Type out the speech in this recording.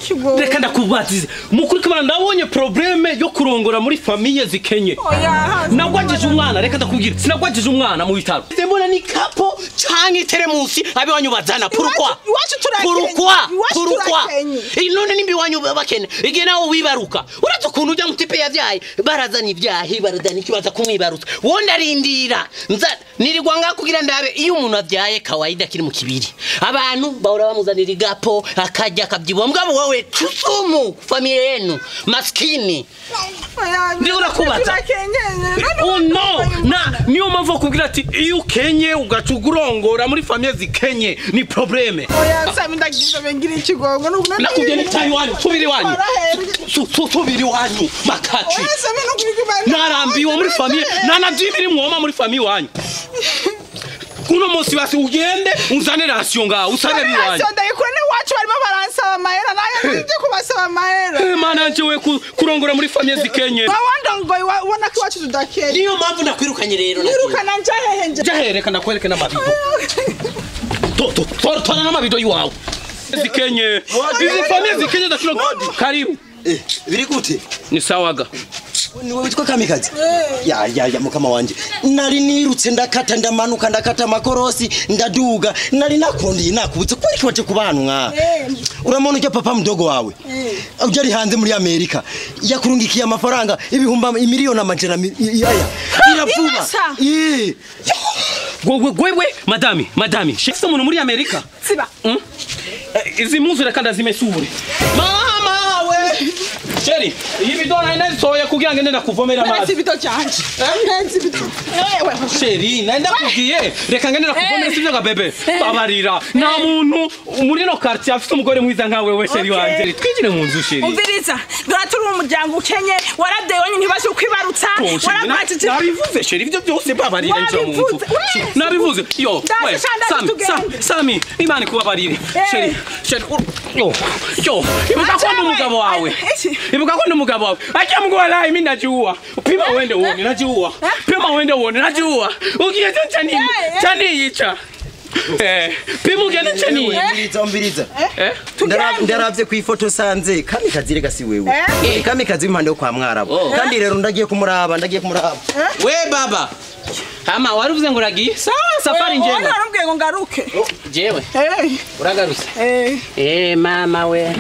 ikigo. Reka ndakubatize. Mukuri kamana ndabonye probleme yo kurongora muri famille zikenye. Oya. Nagwagije umwana reka ndakubwira. Sinagwagije umwana mu bitaro. Mbona ni kapo canke teremusi abe wanyubazana pourquoi? Pourquoi? Inone nimbi wanyu bakene. Ige nawo wibaruka. Urazo kuntu ujya mutipe yavyaye. Barazana ibyahi baradana ikibaza kumwibarutsa. Wonda arindira. Nza nirigwa ngakugira ndabe iyo umuntu avyaye kawaida kiri mu kibiri. Abantu bahora bamuzanira igapo akajya akabyibwa mugabo wowe tusumu famille yenu maskini. Ndio unakubaza. Oh no, niyo mpamvu kugira ati iyo ukenye ugacugurongora muri famille zikenye ni probleme. Oya sami ndagize bengira ikigongo nuko nakubye ni Taiwan tubiri wanyu. Tubiri wanyu makachi. Narambiwe muri famille nanadibiri mwoma muri famille wanyu. Kuno musi basi ugende uzane ration nga usabe biwanyu. Ration ndayikone wacu barimo baransaba mahera naye nje kubasaba mahera. Mana nje we kurongora muri famille zikenye. Bawanda ngo ubona ko wacu tudakeye. Niyo mpamvu nakwirukanye rero. Nirukana njahehe nje. Jahere kana kwereke n'amabido. Tona n'amabido yiwawe. Zikenye. Izi famille zikenye ndashira karibu. Biri gute? Ni sawaga. Niwe witwa Kamikazi? Ya mukama wanje. Nari nirutse ndakata ndamanuka ndakata makorosi ndaduga. Nari nakundi nakubutse kwari kibaje kubanwa. Uramona ujya papa mdogo wawe. Ujari hanze muri Amerika. Yakurungikiye amafaranga ibihumba miliyoni amajana yaya. Iravuba. Gwe madami. Shefise umuntu muri Amerika. Siba. Izi muzure kandi azimesure. Mama we. Sheri, iyi bidona ina soya kugira ngo nenda kuvomera amazi. Nzi bito cyanje. Nzi bito. Sheri, nenda kugiye. Reka ngene kuvomera sivyo ga bebe. Babarira. Nta muntu muri no quartier afite umugore mwiza nkawe we Sheri wanje. Twigire mu nzu Sheri. Umviriza, duraturi umuryango ukenye, waradeye onye ntibashe kwibarutsa. Warabatse. Nabivuze Sheri, ibyo byose babarira nje mu nzu. Nabivuze. Yo, we. Sami, Imana kubabarire. Sheri. Yo. Ibuka kwa umugabo wawe. Ibuka kwa umugabo wawe. Acha Mungu wallahi mimi najiua. Pima uende uone najiua. Pima uende uone najiua. Ukiye chani yicha. Pima ugende chani. Mbiriza. Ndaravye ku ifoto sanze Kamikazi rega si wewe. Kamikazi impande yo kwa Mwarabu. Kandi rero ndagiye kumuraba. We baba. Hama waruvuze ngo uragiye? Sawa safari njema. Oya narambwiye ngo ngaruke. Jewe. Uragaruse. Mama we.